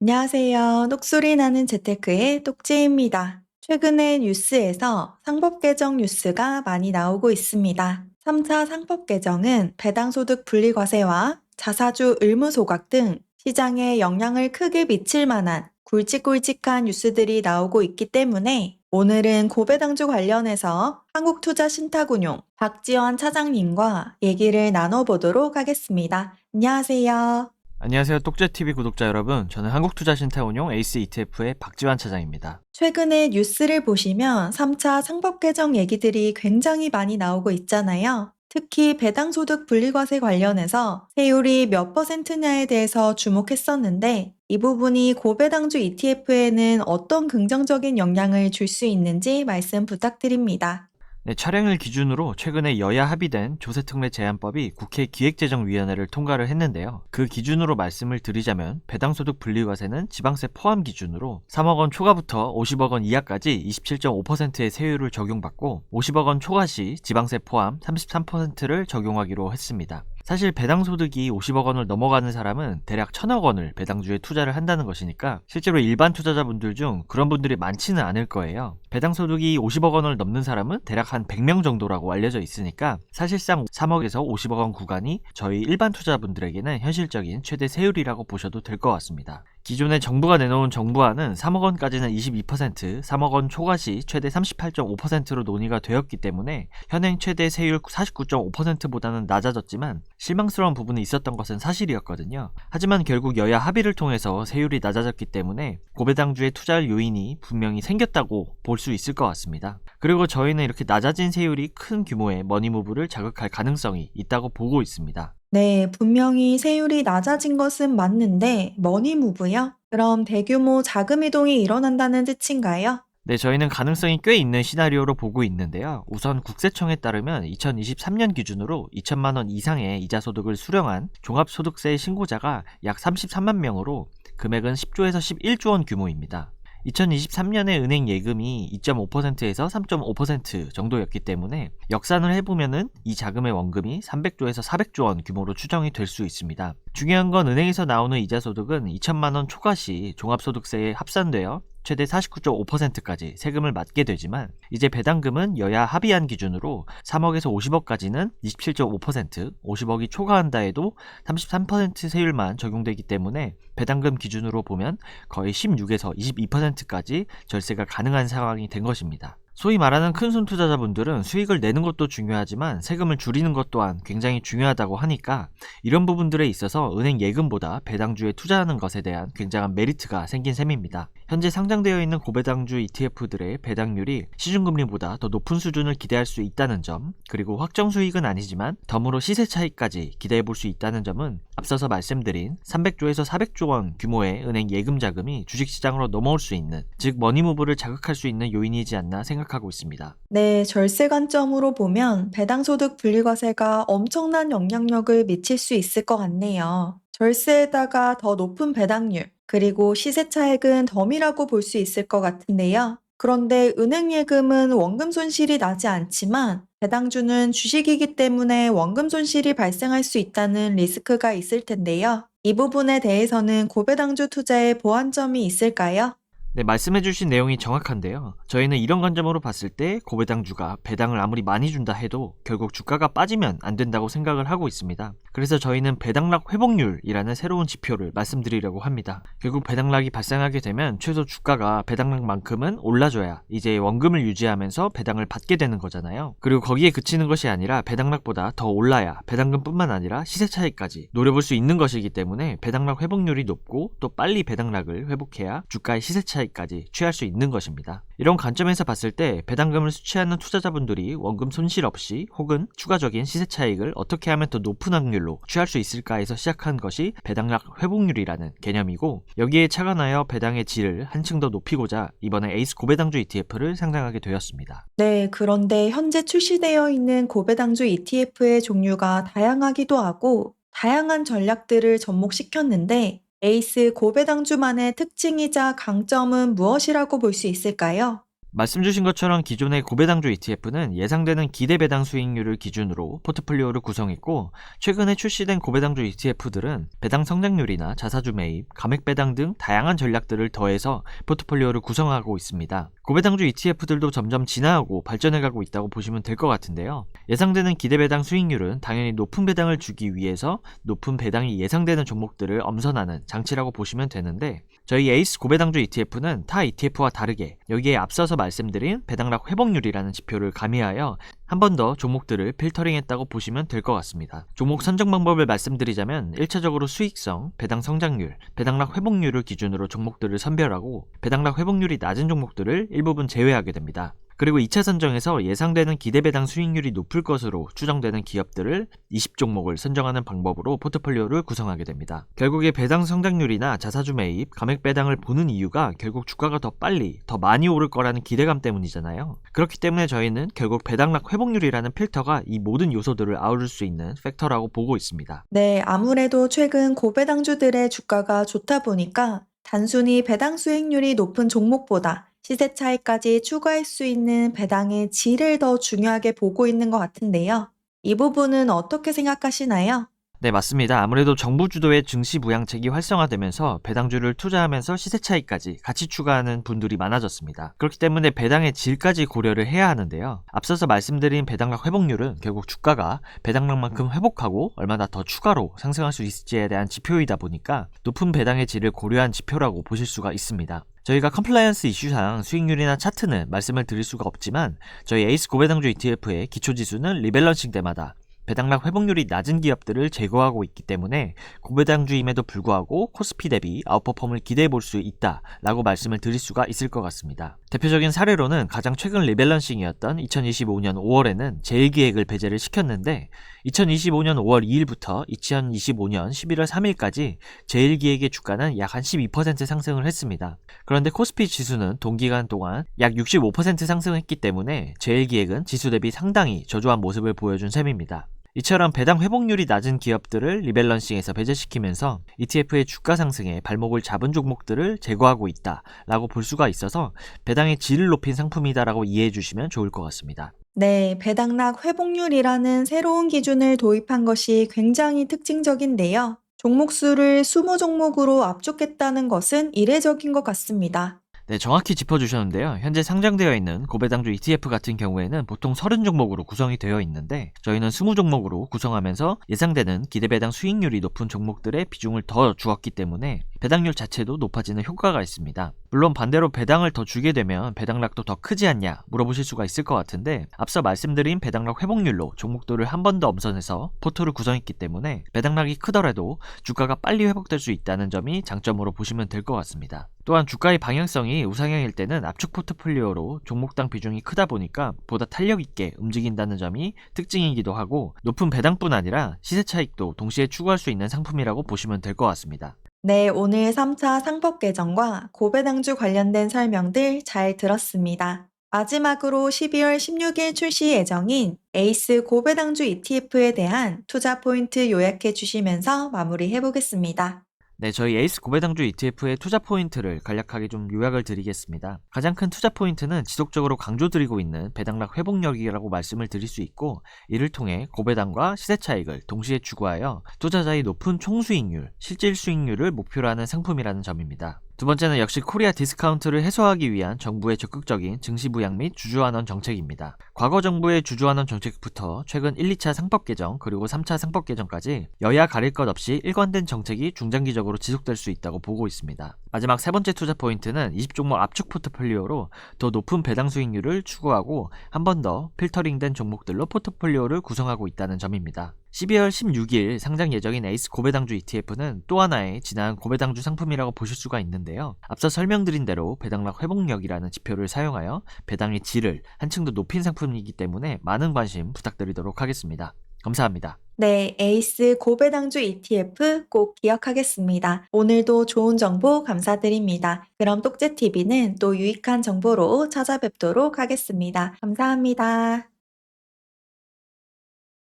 안녕하세요. 똑소리 나는 재테크의 똑재입니다. 최근에 뉴스에서 상법 개정 뉴스가 많이 나오고 있습니다. 3차 상법 개정은 배당소득 분리과세와 자사주 의무소각 등 시장에 영향을 크게 미칠 만한 굵직굵직한 뉴스들이 나오고 있기 때문에 오늘은 고배당주 관련해서 한국투자신탁운용 박지원 차장님과 얘기를 나눠보도록 하겠습니다. 안녕하세요. 안녕하세요. 똑재TV 구독자 여러분. 저는 한국투자신탁운용 에이스 ETF의 박지환 차장입니다. 최근에 뉴스를 보시면 3차 상법 개정 얘기들이 굉장히 많이 나오고 있잖아요. 특히 배당소득 분리과세 관련해서 세율이 몇 퍼센트냐에 대해서 주목했었는데 이 부분이 고배당주 ETF에는 어떤 긍정적인 영향을 줄 수 있는지 말씀 부탁드립니다. 네, 차량을 기준으로 최근에 여야 합의된 조세특례 제한법이 국회 기획재정위원회를 통과를 했는데요. 그 기준으로 말씀을 드리자면 배당소득 분리과세는 지방세 포함 기준으로 3억 원 초과부터 50억 원 이하까지 27.5%의 세율을 적용받고 50억 원 초과 시 지방세 포함 33%를 적용하기로 했습니다. 사실 배당소득이 50억 원을 넘어가는 사람은 대략 1,000억 원을 배당주에 투자를 한다는 것이니까 실제로 일반 투자자분들 중 그런 분들이 많지는 않을 거예요. 배당소득이 50억 원을 넘는 사람은 대략 한 100명 정도라고 알려져 있으니까 사실상 3억에서 50억 원 구간이 저희 일반 투자자분들에게는 현실적인 최대 세율이라고 보셔도 될 것 같습니다. 기존에 정부가 내놓은 정부안은 3억 원까지는 22%, 3억 원 초과 시 최대 38.5%로 논의가 되었기 때문에 현행 최대 세율 49.5%보다는 낮아졌지만 실망스러운 부분이 있었던 것은 사실이었거든요. 하지만 결국 여야 합의를 통해서 세율이 낮아졌기 때문에 고배당주에 투자할 요인이 분명히 생겼다고 볼 수 있을 것 같습니다. 그리고 저희는 이렇게 낮아진 세율이 큰 규모의 머니무브를 자극할 가능성이 있다고 보고 있습니다. 네, 분명히 세율이 낮아진 것은 맞는데 머니무브요? 그럼 대규모 자금 이동이 일어난다는 뜻인가요? 네, 저희는 가능성이 꽤 있는 시나리오로 보고 있는데요. 우선 국세청에 따르면 2023년 기준으로 2천만 원 이상의 이자 소득을 수령한 종합소득세 신고자가 약 33만 명으로 금액은 10조에서 11조 원 규모입니다. 2023년에 은행 예금이 2.5%에서 3.5% 정도였기 때문에 역산을 해보면은 이 자금의 원금이 300조에서 400조 원 규모로 추정이 될 수 있습니다. 중요한 건 은행에서 나오는 이자 소득은 2천만 원 초과 시 종합소득세에 합산되어 최대 49.5%까지 세금을 맞게 되지만 이제 배당금은 여야 합의안 기준으로 3억에서 50억까지는 27.5%, 50억이 초과한다 해도 33% 세율만 적용되기 때문에 배당금 기준으로 보면 거의 16에서 22%까지 절세가 가능한 상황이 된 것입니다. 소위 말하는 큰손 투자자분들은 수익을 내는 것도 중요하지만 세금을 줄이는 것 또한 굉장히 중요하다고 하니까 이런 부분들에 있어서 은행 예금보다 배당주에 투자하는 것에 대한 굉장한 메리트가 생긴 셈입니다. 현재 상장되어 있는 고배당주 ETF들의 배당률이 시중금리보다 더 높은 수준을 기대할 수 있다는 점, 그리고 확정 수익은 아니지만 덤으로 시세 차익까지 기대해 볼 수 있다는 점은 앞서서 말씀드린 300조에서 400조 원 규모의 은행 예금 자금이 주식시장으로 넘어올 수 있는, 즉 머니무브를 자극할 수 있는 요인이지 않나 생각하고 있습니다. 네, 절세 관점으로 보면 배당소득 분리과세가 엄청난 영향력을 미칠 수 있을 것 같네요. 절세에다가 더 높은 배당률, 그리고 시세 차익은 덤이라고 볼 수 있을 것 같은데요. 그런데 은행 예금은 원금 손실이 나지 않지만 배당주는 주식이기 때문에 원금 손실이 발생할 수 있다는 리스크가 있을 텐데요. 이 부분에 대해서는 고배당주 투자에 보완점이 있을까요? 네, 말씀해주신 내용이 정확한데요. 저희는 이런 관점으로 봤을 때 고배당주가 배당을 아무리 많이 준다 해도 결국 주가가 빠지면 안 된다고 생각을 하고 있습니다. 그래서 저희는 배당락 회복률이라는 새로운 지표를 말씀드리려고 합니다. 결국 배당락이 발생하게 되면 최소 주가가 배당락만큼은 올라줘야 이제 원금을 유지하면서 배당을 받게 되는 거잖아요. 그리고 거기에 그치는 것이 아니라 배당락보다 더 올라야 배당금뿐만 아니라 시세 차익까지 노려볼 수 있는 것이기 때문에 배당락 회복률이 높고 또 빨리 배당락을 회복해야 주가의 시세 차익까지 취할 수 있는 것입니다. 이런 관점에서 봤을 때 배당금을 수취하는 투자자분들이 원금 손실 없이 혹은 추가적인 시세 차익을 어떻게 하면 더 높은 확률로 취할 수 있을까에서 시작한 것이 배당락 회복률이라는 개념이고, 여기에 착안하여 배당의 질을 한층 더 높이고자 이번에 에이스 고배당주 ETF를 상장하게 되었습니다. 네, 그런데 현재 출시되어 있는 고배당주 ETF의 종류가 다양하기도 하고 다양한 전략들을 접목시켰는데 에이스 고배당주만의 특징이자 강점은 무엇이라고 볼 수 있을까요? 말씀 주신 것처럼 기존의 고배당주 ETF는 예상되는 기대 배당 수익률을 기준으로 포트폴리오를 구성했고, 최근에 출시된 고배당주 ETF들은 배당 성장률이나 자사주 매입, 감액 배당 등 다양한 전략들을 더해서 포트폴리오를 구성하고 있습니다. 고배당주 ETF들도 점점 진화하고 발전해가고 있다고 보시면 될 것 같은데요. 예상되는 기대 배당 수익률은 당연히 높은 배당을 주기 위해서 높은 배당이 예상되는 종목들을 엄선하는 장치라고 보시면 되는데, 저희 에이스 고배당주 ETF는 타 ETF와 다르게 여기에 앞서서 말씀드린 배당락 회복률이라는 지표를 가미하여 한 번 더 종목들을 필터링했다고 보시면 될 것 같습니다. 종목 선정 방법을 말씀드리자면 1차적으로 수익성, 배당 성장률, 배당락 회복률을 기준으로 종목들을 선별하고 배당락 회복률이 낮은 종목들을 일부분 제외하게 됩니다. 그리고 2차 선정에서 예상되는 기대 배당 수익률이 높을 것으로 추정되는 기업들을 20종목을 선정하는 방법으로 포트폴리오를 구성하게 됩니다. 결국에 배당 성장률이나 자사주 매입, 감액 배당을 보는 이유가 결국 주가가 더 빨리, 더 많이 오를 거라는 기대감 때문이잖아요. 그렇기 때문에 저희는 결국 배당락 회복률이라는 필터가 이 모든 요소들을 아우를 수 있는 팩터라고 보고 있습니다. 네, 아무래도 최근 고배당주들의 주가가 좋다 보니까 단순히 배당 수익률이 높은 종목보다 시세 차익까지 추가할 수 있는 배당의 질을 더 중요하게 보고 있는 것 같은데요. 이 부분은 어떻게 생각하시나요? 네, 맞습니다. 아무래도 정부 주도의 증시 부양책이 활성화되면서 배당주를 투자하면서 시세 차익까지 같이 추가하는 분들이 많아졌습니다. 그렇기 때문에 배당의 질까지 고려를 해야 하는데요. 앞서서 말씀드린 배당락 회복률은 결국 주가가 배당락만큼 회복하고 얼마나 더 추가로 상승할 수 있을지에 대한 지표이다 보니까 높은 배당의 질을 고려한 지표라고 보실 수가 있습니다. 저희가 컴플라이언스 이슈상 수익률이나 차트는 말씀을 드릴 수가 없지만 저희 에이스 고배당주 ETF의 기초지수는 리밸런싱 때마다 배당락 회복률이 낮은 기업들을 제거하고 있기 때문에 고배당주임에도 불구하고 코스피 대비 아웃퍼폼을 기대해 볼 수 있다라고 말씀을 드릴 수가 있을 것 같습니다. 대표적인 사례로는 가장 최근 리밸런싱이었던 2025년 5월에는 제일기획을 배제를 시켰는데 2025년 5월 2일부터 2025년 11월 3일까지 제일기획의 주가는 약 한 12% 상승을 했습니다. 그런데 코스피 지수는 동기간 동안 약 65% 상승했기 때문에 제일기획은 지수 대비 상당히 저조한 모습을 보여준 셈입니다. 이처럼 배당 회복률이 낮은 기업들을 리밸런싱에서 배제시키면서 ETF의 주가 상승에 발목을 잡은 종목들을 제거하고 있다라고 볼 수가 있어서 배당의 질을 높인 상품이다라고 이해해 주시면 좋을 것 같습니다. 네, 배당락 회복률이라는 새로운 기준을 도입한 것이 굉장히 특징적인데요. 종목 수를 20종목으로 압축했다는 것은 이례적인 것 같습니다. 네, 정확히 짚어주셨는데요. 현재 상장되어 있는 고배당주 ETF 같은 경우에는 보통 30종목으로 구성이 되어 있는데 저희는 20종목으로 구성하면서 예상되는 기대배당 수익률이 높은 종목들의 비중을 더 주었기 때문에 배당률 자체도 높아지는 효과가 있습니다. 물론 반대로 배당을 더 주게 되면 배당락도 더 크지 않냐 물어보실 수가 있을 것 같은데 앞서 말씀드린 배당락 회복률로 종목들을 한 번 더 엄선해서 포트를 구성했기 때문에 배당락이 크더라도 주가가 빨리 회복될 수 있다는 점이 장점으로 보시면 될 것 같습니다. 또한 주가의 방향성이 우상향일 때는 압축 포트폴리오로 종목당 비중이 크다 보니까 보다 탄력 있게 움직인다는 점이 특징이기도 하고 높은 배당뿐 아니라 시세 차익도 동시에 추구할 수 있는 상품이라고 보시면 될 것 같습니다. 네, 오늘 3차 상법 개정과 고배당주 관련된 설명들 잘 들었습니다. 마지막으로 12월 16일 출시 예정인 에이스 고배당주 ETF에 대한 투자 포인트 요약해 주시면서 마무리해 보겠습니다. 네, 저희 에이스 고배당주 ETF의 투자 포인트를 간략하게 좀 요약을 드리겠습니다. 가장 큰 투자 포인트는 지속적으로 강조드리고 있는 배당락 회복력이라고 말씀을 드릴 수 있고 이를 통해 고배당과 시세 차익을 동시에 추구하여 투자자의 높은 총수익률, 실질 수익률을 목표로 하는 상품이라는 점입니다. 두 번째는 역시 코리아 디스카운트를 해소하기 위한 정부의 적극적인 증시 부양 및 주주환원 정책입니다. 과거 정부의 주주환원 정책부터 최근 1, 2차 상법 개정 그리고 3차 상법 개정까지 여야 가릴 것 없이 일관된 정책이 중장기적으로 지속될 수 있다고 보고 있습니다. 마지막 세 번째 투자 포인트는 20종목 압축 포트폴리오로 더 높은 배당 수익률을 추구하고 한 번 더 필터링된 종목들로 포트폴리오를 구성하고 있다는 점입니다. 12월 16일 상장 예정인 에이스 고배당주 ETF는 또 하나의 진화한 고배당주 상품이라고 보실 수가 있는데요. 앞서 설명드린 대로 배당락 회복력이라는 지표를 사용하여 배당의 질을 한층 더 높인 상품이기 때문에 많은 관심 부탁드리도록 하겠습니다. 감사합니다. 네, 에이스 고배당주 ETF 꼭 기억하겠습니다. 오늘도 좋은 정보 감사드립니다. 그럼 똑재TV는 또 유익한 정보로 찾아뵙도록 하겠습니다. 감사합니다.